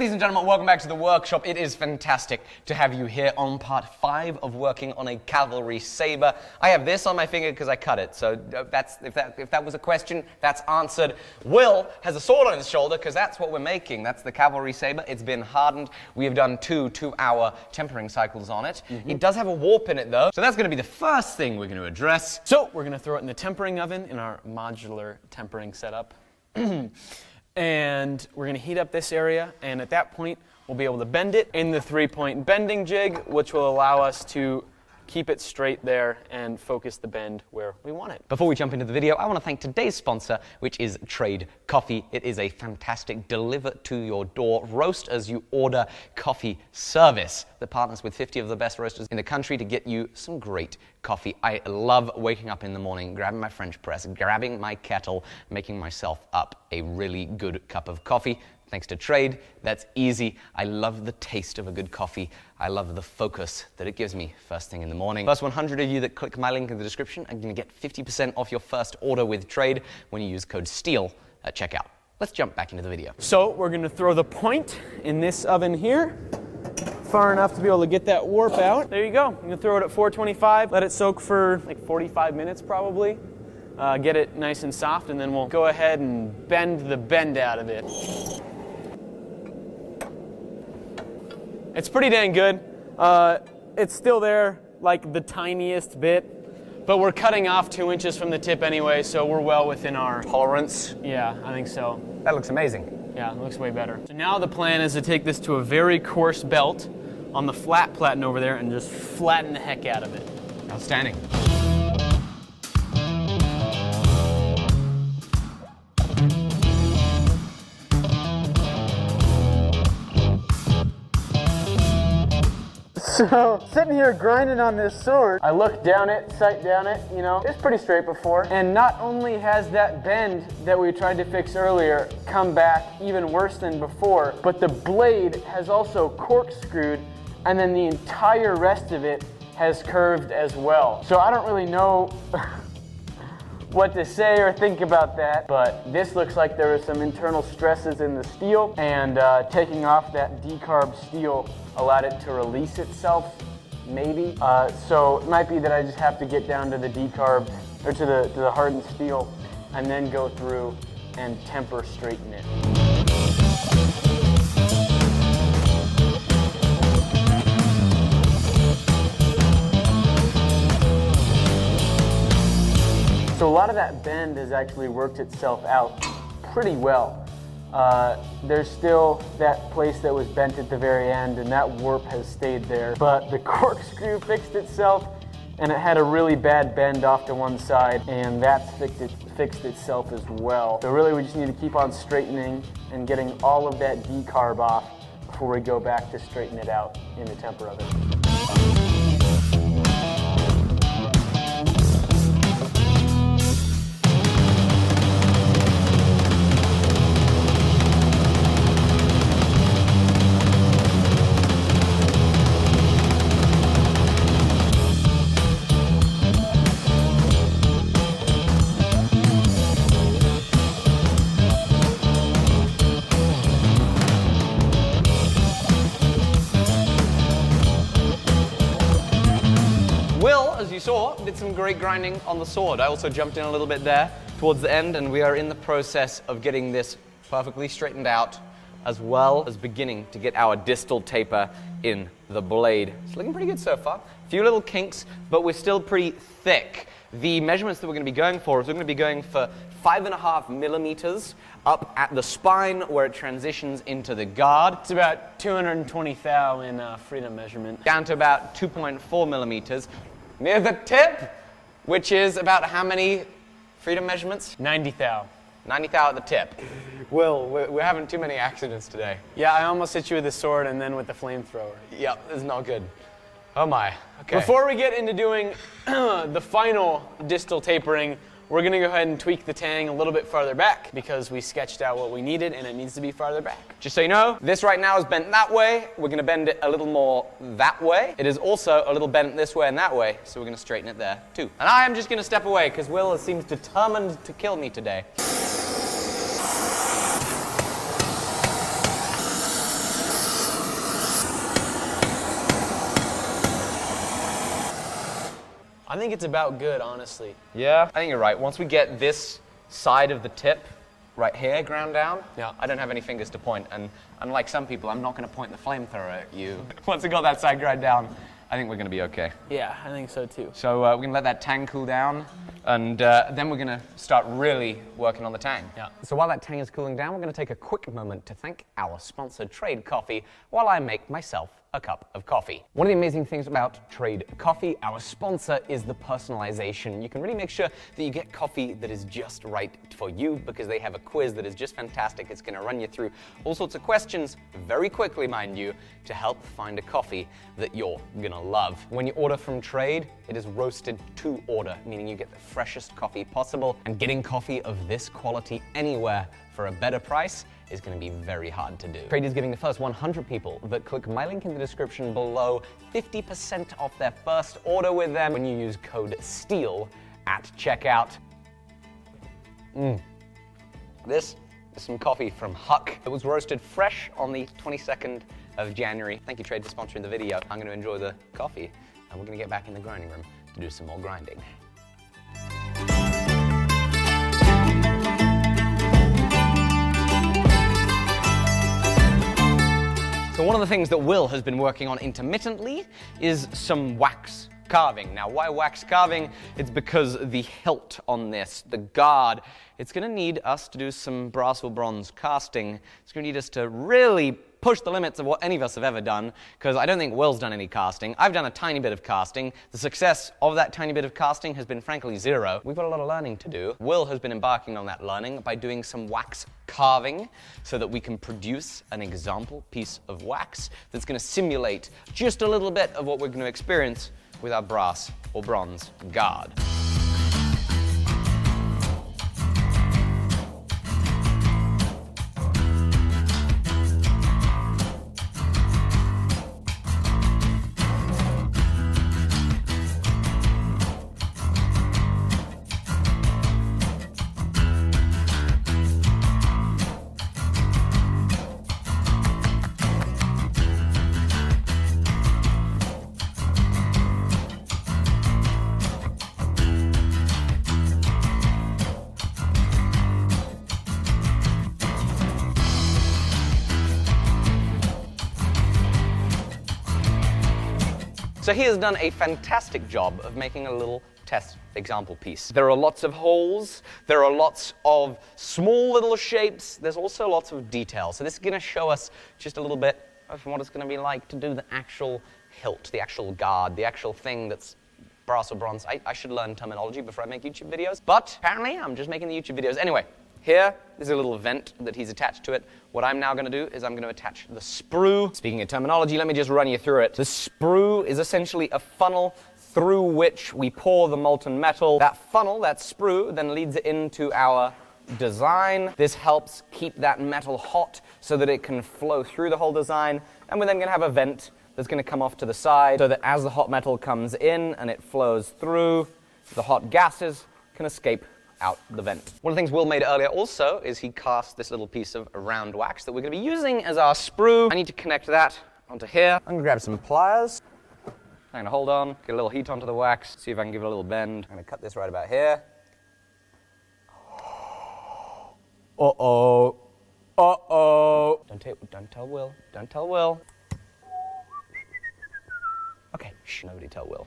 Ladies and gentlemen, welcome back to the workshop. It is fantastic to have you here on part 5 of working on a cavalry saber. I have this on my finger because I cut it, so if that was a question, that's answered. Will has a sword on his shoulder because that's what we're making. That's the cavalry saber. It's been hardened. We have done 2-hour tempering cycles on it. It does have a warp in it though, so that's going to be the first thing we're going to address. So we're going to throw it in the tempering oven in our modular tempering setup. And we're going to heat up this area, and at that point we'll be able to bend it in the 3-point bending jig, which will allow us to keep it straight there and focus the bend where we want it. Before we jump into the video, I want to thank today's sponsor, which is Trade Coffee. It is a fantastic deliver-to-your-door roast as you order coffee service that partners with 50 of the best roasters in the country to get you some great coffee. I love waking up in the morning, grabbing my French press, grabbing my kettle, making myself up a really good cup of coffee. Thanks to Trade, that's easy. I love the taste of a good coffee. I love the focus that it gives me first thing in the morning. First 100 of you that click my link in the description are going to get 50% off your first order with Trade when you use code STEEL at checkout. Let's jump back into the video. So we're going to throw the point in this oven here, far enough to be able to get that warp out. There you go. I'm going to throw it at 425, let it soak for like 45 minutes probably. Get it nice and soft, and then we'll go ahead and bend the bend out of it. It's pretty dang good. It's still there, like the tiniest bit, but we're cutting off 2 inches from the tip anyway, so we're well within our Tolerance. Yeah, I think so. That looks amazing. Yeah, it looks way better. So now the plan is to take this to a very coarse belt on the flat platen over there and just flatten the heck out of it. Outstanding. So, sitting here grinding on this sword, I looked down it, sight down it, you know, it's pretty straight before. And not only has that bend that we tried to fix earlier come back even worse than before, but the blade has also corkscrewed, and then the entire rest of it has curved as well. So I don't really know what to say or think about that, but this looks like there are some internal stresses in the steel, and taking off that decarb steel allowed it to release itself, maybe. So it might be that I just have to get down to the decarb, or to the hardened steel, and then go through and temper straighten it. So a lot of that bend has actually worked itself out pretty well. There's still that place that was bent at the very end, and that warp has stayed there. But the corkscrew fixed itself, and it had a really bad bend off to one side, and that's fixed itself as well. So really we just need to keep on straightening and getting all of that decarb off before we go back to straighten it out in the temper oven. As you saw, did some great grinding on the sword. I also jumped in a little bit there towards the end, and we are in the process of getting this perfectly straightened out, as well as beginning to get our distal taper in the blade. It's looking pretty good so far. A few little kinks, but we're still pretty thick. The measurements that we're going to be going for is we're going to be going for 5.5 millimeters up at the spine where it transitions into the guard. It's about 220 thou in freedom measurement. Down to about 2.4 millimeters. Near the tip, which is about how many freedom measurements? 90 thou. 90 thou at the tip. Will, we're having too many accidents today. Yeah, I almost hit you with the sword and then with the flamethrower. Yep, this is not good. Oh my, okay. Before we get into doing the final distal tapering, we're going to go ahead and tweak the tang a little bit farther back because we sketched out what we needed and it needs to be farther back. Just so you know, this right now is bent that way. We're going to bend it a little more that way. It is also a little bent this way and that way, so we're going to straighten it there too. And I am just going to step away because Will seems determined to kill me today. I think it's about good, honestly. Yeah? I think you're right. Once we get this side of the tip right here ground down, yeah. I don't have any fingers to point, and unlike some people, I'm not going to point the flamethrower at you. Once we got that side ground down, I think we're going to be okay. Yeah, I think so too. So we're going to let that tang cool down, and then we're going to start really working on the tang. Yeah. So while that tang is cooling down, we're going to take a quick moment to thank our sponsor, Trade Coffee, while I make myself a cup of coffee. One of the amazing things about Trade Coffee, our sponsor, is the personalization. You can really make sure that you get coffee that is just right for you, because they have a quiz that is just fantastic. It's going to run you through all sorts of questions very quickly, mind you, to help find a coffee that you're going to love. When you order from Trade, it is roasted to order, meaning you get the freshest coffee possible, and getting coffee of this quality anywhere for a better price is going to be very hard to do. Trade is giving the first 100 people that click my link in the description below 50% off their first order with them when you use code STEEL at checkout. This is some coffee from Huck. It was roasted fresh on the 22nd of January. Thank you, Trade, for sponsoring the video. I'm going to enjoy the coffee, and we're going to get back in the grinding room to do some more grinding. So one of the things that Will has been working on intermittently is some wax carving. Now, why wax carving? It's because the hilt on this, the guard, it's going to need us to do some brass or bronze casting. It's going to need us to really push the limits of what any of us have ever done, because I don't think Will's done any casting. I've done a tiny bit of casting. The success of that tiny bit of casting has been frankly zero. We've got a lot of learning to do. Will has been embarking on that learning by doing some wax carving so that we can produce an example piece of wax that's going to simulate just a little bit of what we're going to experience with our brass or bronze guard. So he has done a fantastic job of making a little test example piece. There are lots of holes, there are lots of small little shapes, there's also lots of detail. So this is going to show us just a little bit of what it's going to be like to do the actual hilt, the actual guard, the actual thing that's brass or bronze. I should learn terminology before I make YouTube videos, but apparently I'm just making the YouTube videos. Anyway, here is a little vent that he's attached to it. What I'm now going to do is I'm going to attach the sprue. Speaking of terminology, let me just run you through it. The sprue is essentially a funnel through which we pour the molten metal. That funnel, that sprue, then leads it into our design. This helps keep that metal hot so that it can flow through the whole design. And we're then going to have a vent that's going to come off to the side so that as the hot metal comes in and it flows through, the hot gases can escape out the vent. One of the things Will made earlier also is he cast this little piece of round wax that we're going to be using as our sprue. I need to connect that onto here. I'm going to grab some pliers. I'm going to hold on, get a little heat onto the wax, see if I can give it a little bend. I'm going to cut this right about here. Uh-oh. Uh-oh. Don't tell Will. Don't tell Will. Okay, shh, nobody tell Will.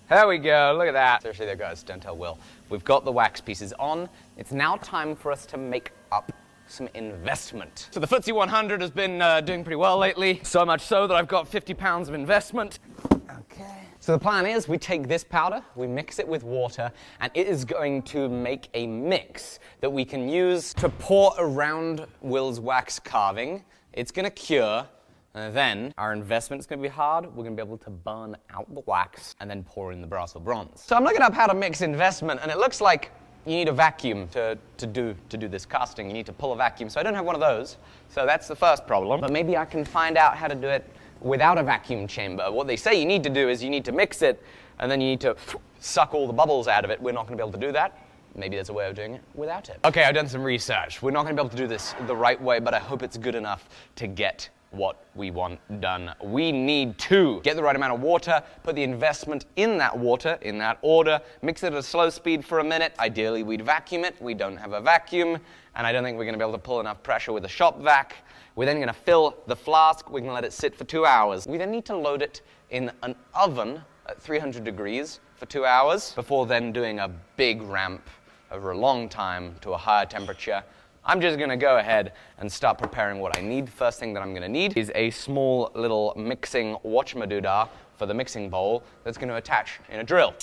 There we go, look at that. Seriously there, guys, don't tell Will. We've got the wax pieces on. It's now time for us to make up some investment. So the FTSE 100 has been doing pretty well lately, so much so that I've got 50 pounds of investment. Okay. So the plan is we take this powder, we mix it with water, and it is going to make a mix that we can use to pour around Will's wax carving. It's going to cure. And then our investment is going to be hard. We're going to be able to burn out the wax and then pour in the brass or bronze. So I'm looking up how to mix investment, and it looks like you need a vacuum to do this casting. You need to pull a vacuum. So I don't have one of those. So that's the first problem. But maybe I can find out how to do it without a vacuum chamber. What they say you need to do is you need to mix it, and then you need to suck all the bubbles out of it. We're not going to be able to do that. Maybe there's a way of doing it without it. Okay, I've done some research. We're not going to be able to do this the right way, but I hope it's good enough to get what we want done. We need to get the right amount of water, put the investment in that water, in that order, mix it at a slow speed for a minute. Ideally, we'd vacuum it. We don't have a vacuum, and I don't think we're going to be able to pull enough pressure with a shop vac. We're then going to fill the flask. We're going to let it sit for 2 hours. We then need to load it in an oven at 300 degrees for 2 hours before then doing a big ramp over a long time to a higher temperature. I'm just going to go ahead and start preparing what I need. First thing that I'm going to need is a small little mixing wachmadoodah for the mixing bowl that's going to attach in a drill.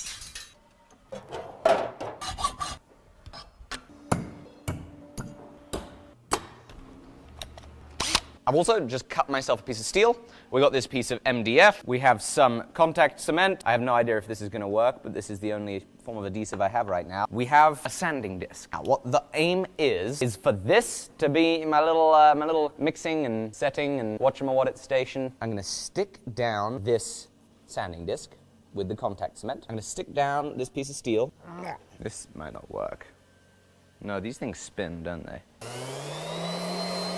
I've also just cut myself a piece of steel. We got this piece of MDF. We have some contact cement. I have no idea if this is going to work, but this is the only form of adhesive I have right now. We have a sanding disc. Now, what the aim is for this to be my little mixing and setting and whatchamawhat station. I'm going to stick down this sanding disc with the contact cement. I'm going to stick down this piece of steel. This might not work. No, these things spin, don't they?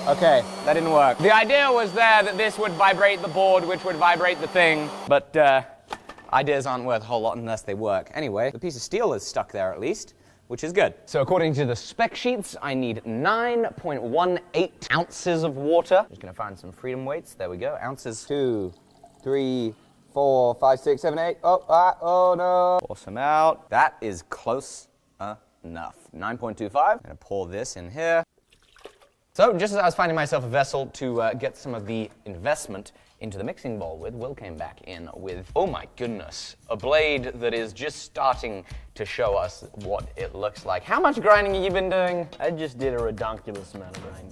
Okay, that didn't work. The idea was there that this would vibrate the board, which would vibrate the thing, but ideas aren't worth a whole lot unless they work. Anyway, the piece of steel is stuck there at least, which is good. So according to the spec sheets, I need 9.18 ounces of water. Just gonna find some freedom weights. There we go. Ounces. 2, 3, 4, 5, 6, 7, 8. Oh no. Pour some out. That is close enough. 9.25. I'm gonna pour this in here. So just as I was finding myself a vessel to get some of the investment into the mixing bowl with, Will came back in with, oh my goodness, a blade that is just starting to show us what it looks like. How much grinding have you been doing? I just did a redonkulous amount of grinding.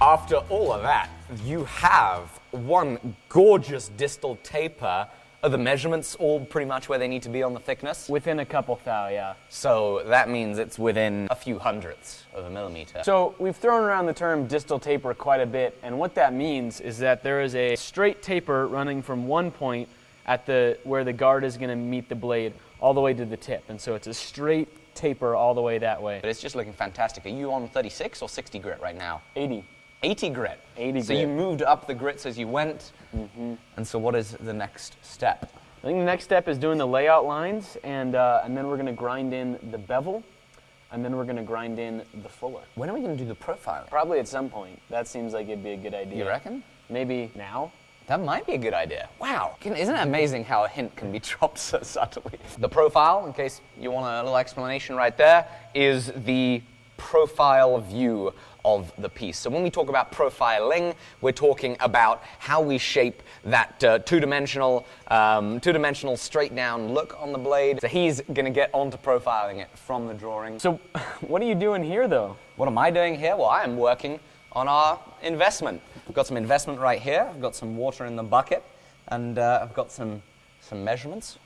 After all of that, you have one gorgeous distal taper. Are the measurements all pretty much where they need to be on the thickness? Within a couple thou, yeah. So that means it's within a few hundredths of a millimeter. So we've thrown around the term distal taper quite a bit, and what that means is that there is a straight taper running from one point at where the guard is going to meet the blade all the way to the tip, and so it's a straight taper all the way that way. But it's just looking fantastic. Are you on 36 or 60 grit right now? 80. 80 grit. 80 so grit. you moved up the grits as you went. Mm-hmm. And so what is the next step? I think the next step is doing the layout lines, and then we're going to grind in the bevel, and then we're going to grind in the fuller. When are we going to do the profiling? Probably at some point. That seems like it'd be a good idea. You reckon? Maybe now. That might be a good idea. Wow. Isn't it amazing how a hint can be dropped so subtly? The profile, in case you want a little explanation right there, is the profile view of the piece. So when we talk about profiling, we're talking about how we shape that two-dimensional straight down look on the blade. So he's going to get onto profiling it from the drawing. So what are you doing here, though? What am I doing here? Well, I am working on our investment. I've got some investment right here. I've got some water in the bucket, and I've got some measurements.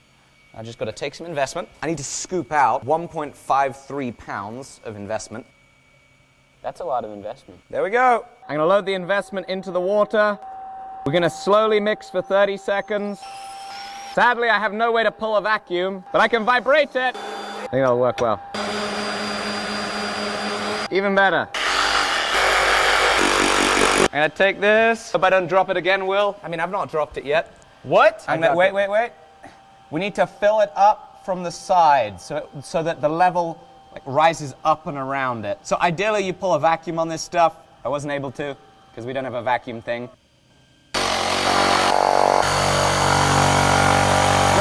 I just got to take some investment. I need to scoop out 1.53 pounds of investment. That's a lot of investment. There we go. I'm going to load the investment into the water. We're going to slowly mix for 30 seconds. Sadly, I have no way to pull a vacuum, but I can vibrate it. I think that'll work well. Even better. I'm going to take this. Hope I don't drop it again, Will. I mean, I've not dropped it yet. What? Wait. We need to fill it up from the side so that the level rises up and around it. So ideally you pull a vacuum on this stuff. I wasn't able to because we don't have a vacuum thing. Look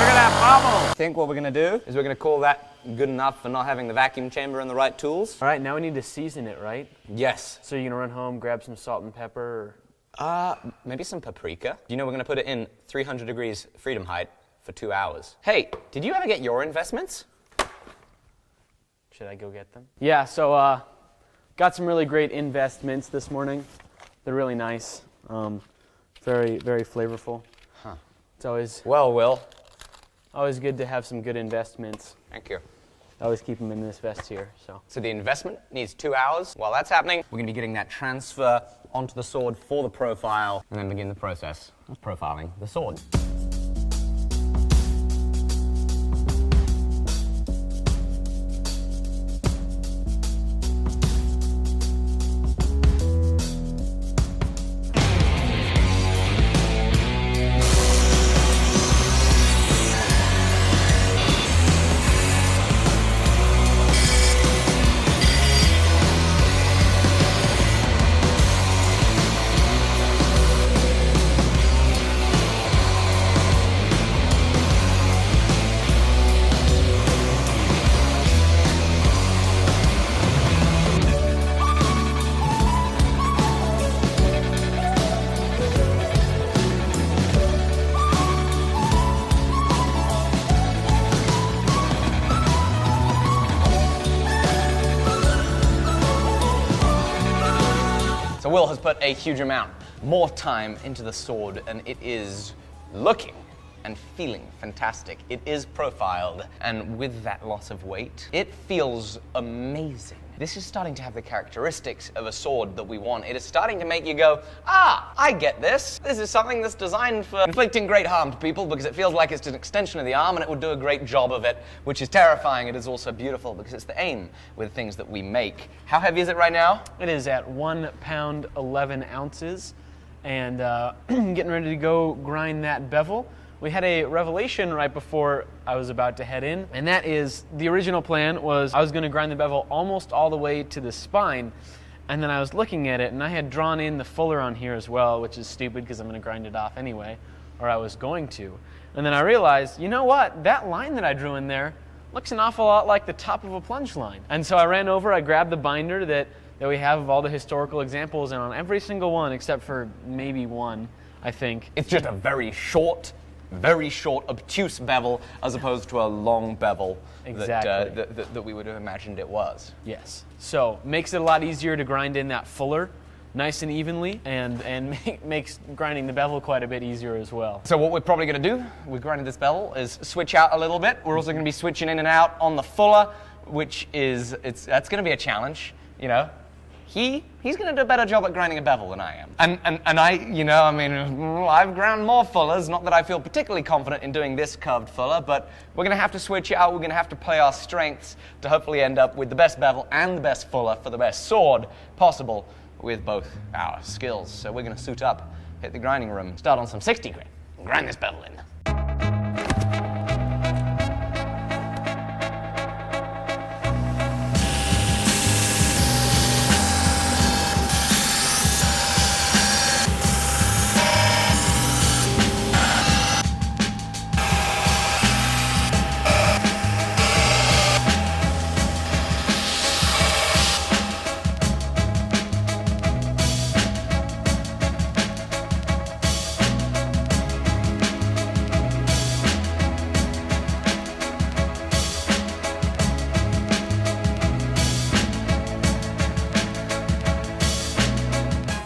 at that bubble! I think what we're going to do is we're going to call that good enough for not having the vacuum chamber and the right tools. All right, now we need to season it, right? Yes. So you're going to run home, grab some salt and pepper? Maybe some paprika. You know we're going to put it in 300 degrees freedom height for 2 hours. Hey, did you ever get your investments? Should I go get them? Yeah, so got some really great investments this morning. They're really nice. Very, very flavorful. Huh. It's always... Well, Will, Always good to have some good investments. Thank you. Always keep them in this vest here. So the investment needs 2 hours. While that's happening, we're going to be getting that transfer onto the sword for the profile, and then begin the process of profiling the sword. So Will has put a huge amount more time into the sword, and it is looking and feeling fantastic. It is profiled, and with that loss of weight, it feels amazing. This is starting to have the characteristics of a sword that we want. It is starting to make you go, ah, I get this. This is something that's designed for inflicting great harm to people because it feels like it's an extension of the arm and it would do a great job of it, which is terrifying. It is also beautiful because it's the aim with things that we make. How heavy is it right now? It is at 1 pound 11 ounces, and getting ready to go grind that bevel. We had a revelation right before I was about to head in, and that is the original plan was I was going to grind the bevel almost all the way to the spine, and then I was looking at it, and I had drawn in the fuller on here as well, which is stupid because I'm going to grind it off anyway, or I was going to. And then I realized, you know what, that line that I drew in there looks an awful lot like the top of a plunge line. And so I ran over, I grabbed the binder that we have of all the historical examples, and on every single one, except for maybe one, I think. It's just a very short, obtuse bevel as opposed to a long bevel that we would have imagined it was. Yes. So makes it a lot easier to grind in that fuller nice and evenly, and makes grinding the bevel quite a bit easier as well. So what we're probably going to do with grinding this bevel is switch out a little bit. We're also going to be switching in and out on the fuller, which is, that's going to be a challenge, you know. He's going to do a better job at grinding a bevel than I am. And I, you know, I mean, I've ground more fullers, not that I feel particularly confident in doing this curved fuller, but we're going to have to switch it out. We're going to have to play our strengths to hopefully end up with the best bevel and the best fuller for the best sword possible with both our skills. So we're going to suit up, hit the grinding room, start on some 60 grit, and grind this bevel in.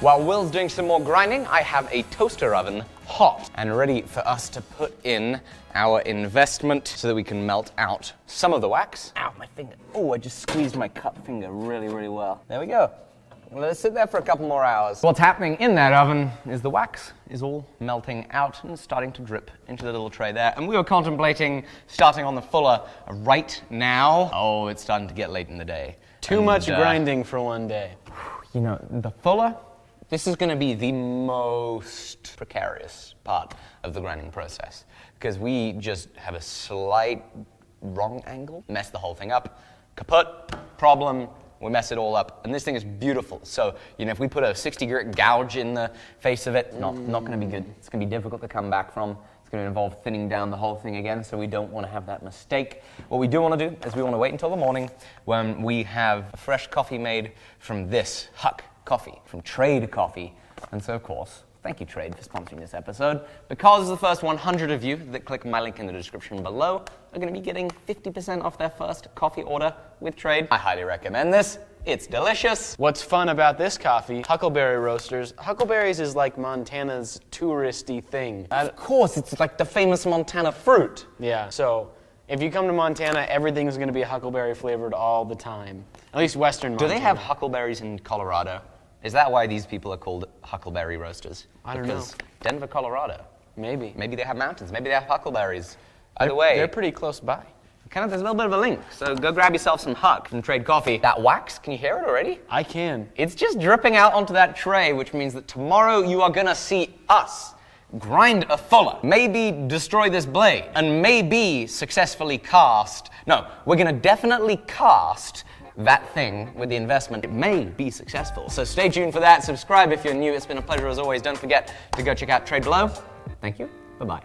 While Will's doing some more grinding, I have a toaster oven hot and ready for us to put in our investment so that we can melt out some of the wax. Ow, my finger. Oh, I just squeezed my cut finger really, really well. There we go. Let it sit there for a couple more hours. What's happening in that oven is the wax is all melting out and starting to drip into the little tray there. And we were contemplating starting on the fuller right now. Oh, it's starting to get late in the day. Too much grinding for one day. You know, the fuller, this is going to be the most precarious part of the grinding process because we just have a slight wrong angle, mess the whole thing up, kaput, problem, we mess it all up, and this thing is beautiful. So, you know, if we put a 60 grit gouge in the face of it, not going to be good. It's going to be difficult to come back from. It's going to involve thinning down the whole thing again, so we don't want to have that mistake. What we do want to do is we want to wait until the morning when we have fresh coffee made from this Huck coffee, from Trade Coffee. And so, of course, Thank you, Trade, for sponsoring this episode. Because the first 100 of you that click my link in the description below are going to be getting 50% off their first coffee order with Trade. I highly recommend this. It's delicious. What's fun about this coffee, huckleberry roasters. Huckleberries is like Montana's touristy thing. Of course, it's like the famous Montana fruit. Yeah, so if you come to Montana, everything's going to be huckleberry flavored all the time. At least Western Montana. Do they have huckleberries in Colorado? Is that why these people are called huckleberry roasters? I don't know. Because Denver, Colorado. Maybe. Maybe they have mountains. Maybe they have huckleberries. Either way, They're pretty close by. there's a little bit of a link. So go grab yourself some huck from Trade Coffee. That wax, can you hear it already? I can. It's just dripping out onto that tray, which means that tomorrow you are gonna see us grind a fuller, maybe destroy this blade, and maybe successfully cast. No, we're gonna definitely cast that thing with the investment. It may be successful. So stay tuned for that. Subscribe if you're new. It's been a pleasure as always. Don't forget to go check out Trade below. Thank you. Bye-bye.